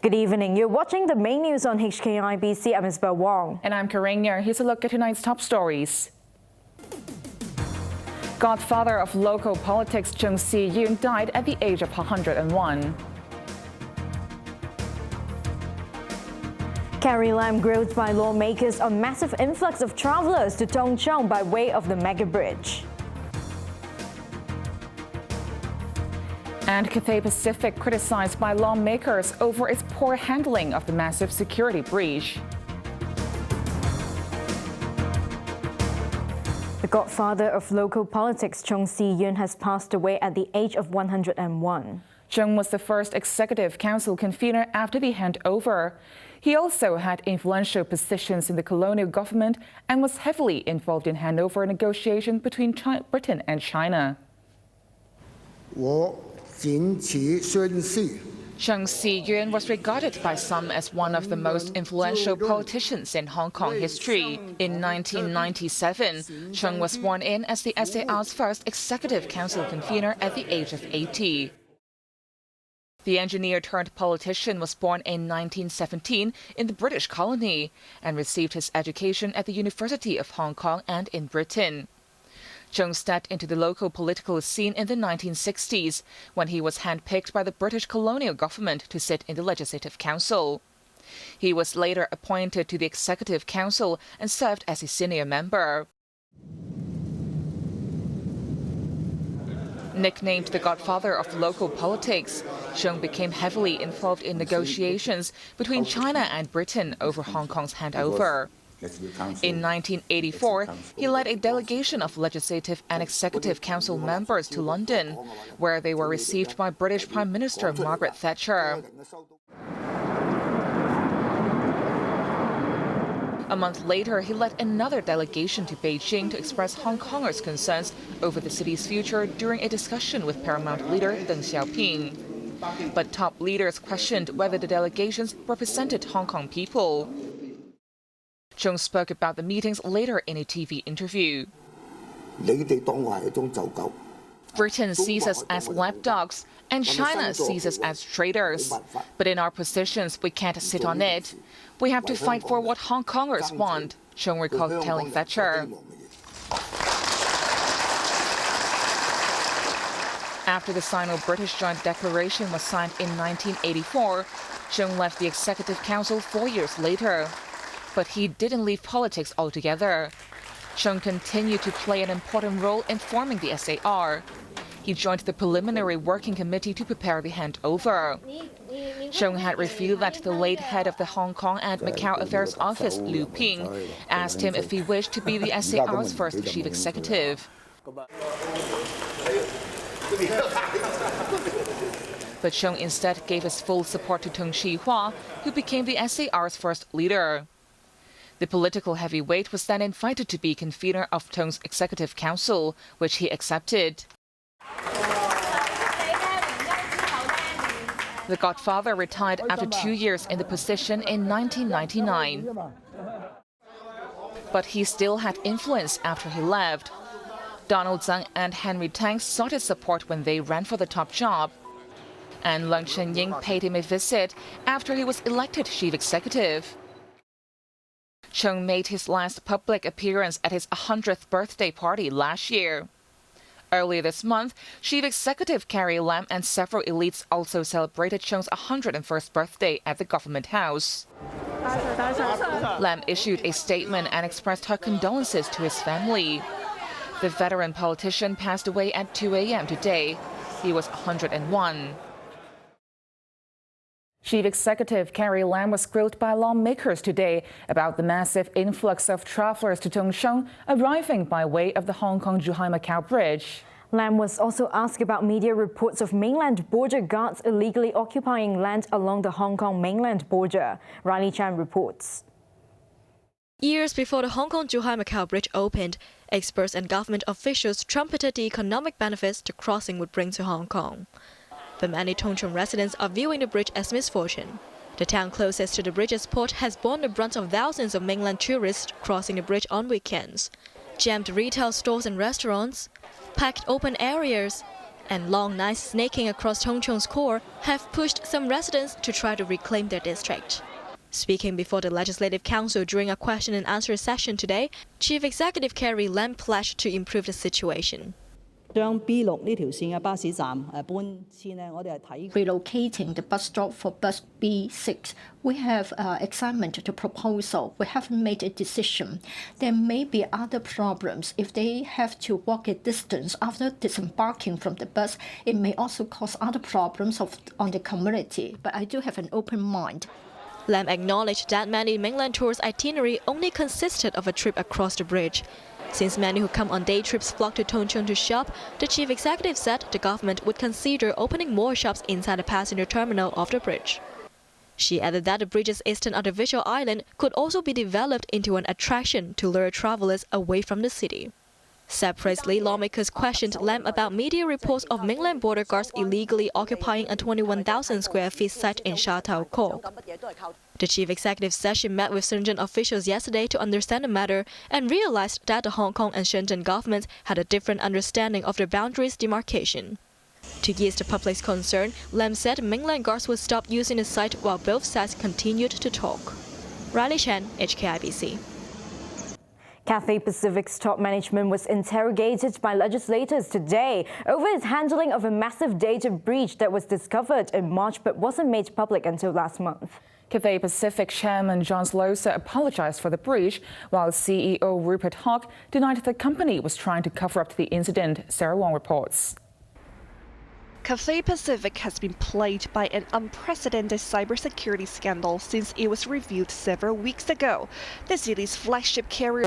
Good evening. You're watching the main news on HKIBC. I'm Isabel Wong. And I'm Carain. Here's a look at tonight's top stories. Godfather of local politics Yeung died at the age of 101. Carrie Lam grilled by lawmakers on massive influx of travelers to Tongcheng by way of the mega bridge. And Cathay Pacific criticized by lawmakers over its poor handling of the massive security breach. The godfather of local politics, Yeung, has passed away at the age of 101. Yeung was the first executive council convener after the handover. He also had influential positions in the colonial government and was heavily involved in handover negotiations between Britain and China. Yeung was regarded by some as one of the most influential politicians in Hong Kong history. In 1997, Yeung was sworn in as the SAR's first executive council convener at the age of 80. The engineer-turned-politician was born in 1917 in the British colony and received his education at the University of Hong Kong and in Britain. Yeung stepped into the local political scene in the 1960s when he was handpicked by the British colonial government to sit in the Legislative Council. He was later appointed to the Executive Council and served as a senior member. Nicknamed the godfather of local politics, Yeung became heavily involved in negotiations between China and Britain over Hong Kong's handover. In 1984, he led a delegation of Legislative and Executive Council members to London, where they were received by British Prime Minister Margaret Thatcher. A month later, he led another delegation to Beijing to express Hong Kongers' concerns over the city's future during a discussion with Paramount leader Deng Xiaoping. But top leaders questioned whether the delegations represented Hong Kong people. Yeung spoke about the meetings later in a TV interview. Britain sees us as lapdogs, and China sees us as traitors. But in our positions, we can't sit on it. We have to fight for what Hong Kongers want, Yeung recalled telling Thatcher. After the Sino-British Joint Declaration was signed in 1984, Yeung left the Executive Council 4 years later. But he didn't leave politics altogether. Yeung continued to play an important role in forming the SAR. He joined the preliminary working committee to prepare the handover. Yeung had revealed that the late head of the Hong Kong and Macau Affairs Office, Liu Ping, asked him if he wished to be the SAR's first chief executive. But Yeung instead gave his full support to Tung Chee-hwa, who became the SAR's first leader. The political heavyweight was then invited to be convener of Tung's Executive Council, which he accepted. The godfather retired after 2 years in the position in 1999. But he still had influence after he left. Donald Tsang and Henry Tang sought his support when they ran for the top job. And Leung Chun-ying paid him a visit after he was elected chief executive. Yeung made his last public appearance at his 100th birthday party last year. Earlier this month, Chief Executive Carrie Lam and several elites also celebrated Yeung's 101st birthday at the Government House. Lam issued a statement and expressed her condolences to his family. The veteran politician passed away at 2 a.m. today. He was 101. Chief Executive Carrie Lam was grilled by lawmakers today about the massive influx of travelers to Tongcheng arriving by way of the Hong Kong-Zhuhai-Macau Bridge. Lam was also asked about media reports of mainland border guards illegally occupying land along the Hong Kong mainland border. Riley Chan reports. Years before the Hong Kong-Zhuhai-Macau Bridge opened, experts and government officials trumpeted the economic benefits the crossing would bring to Hong Kong. But many Tongcheng residents are viewing the bridge as misfortune. The town closest to the bridge's port has borne the brunt of thousands of mainland tourists crossing the bridge on weekends. Jammed retail stores and restaurants, packed open areas, and long nights snaking across Tongchong's core have pushed some residents to try to reclaim their district. Speaking before the Legislative Council during a question and answer session today, Chief Executive Carrie Lam pledged to improve the situation. Relocating the bus stop for bus B6, we have examined the proposal. We haven't made a decision. There may be other problems. If they have to walk a distance after disembarking from the bus, it may also cause other problems on the community. But I do have an open mind. Lam acknowledged that many mainland tours' itinerary only consisted of a trip across the bridge. Since many who come on day trips flock to Tongchong to shop, the chief executive said the government would consider opening more shops inside the passenger terminal of the bridge. She added that the bridge's eastern artificial island could also be developed into an attraction to lure travelers away from the city. Separately, lawmakers questioned Lam about media reports of mainland border guards illegally occupying a 21,000 square feet site in Sha Tau Kok. The chief executive said she met with Shenzhen officials yesterday to understand the matter and realized that the Hong Kong and Shenzhen governments had a different understanding of the boundaries demarcation. To ease the public's concern, Lam said mainland guards would stop using the site while both sides continued to talk. Riley Chen, HKIBC. Cathay Pacific's top management was interrogated by legislators today over its handling of a massive data breach that was discovered in March but wasn't made public until last month. Cathay Pacific chairman John Sloser apologized for the breach, while CEO Rupert Hogg denied the company was trying to cover up the incident, Sarah Wong reports. Cathay Pacific has been plagued by an unprecedented cybersecurity scandal since it was revealed several weeks ago. The city's flagship carrier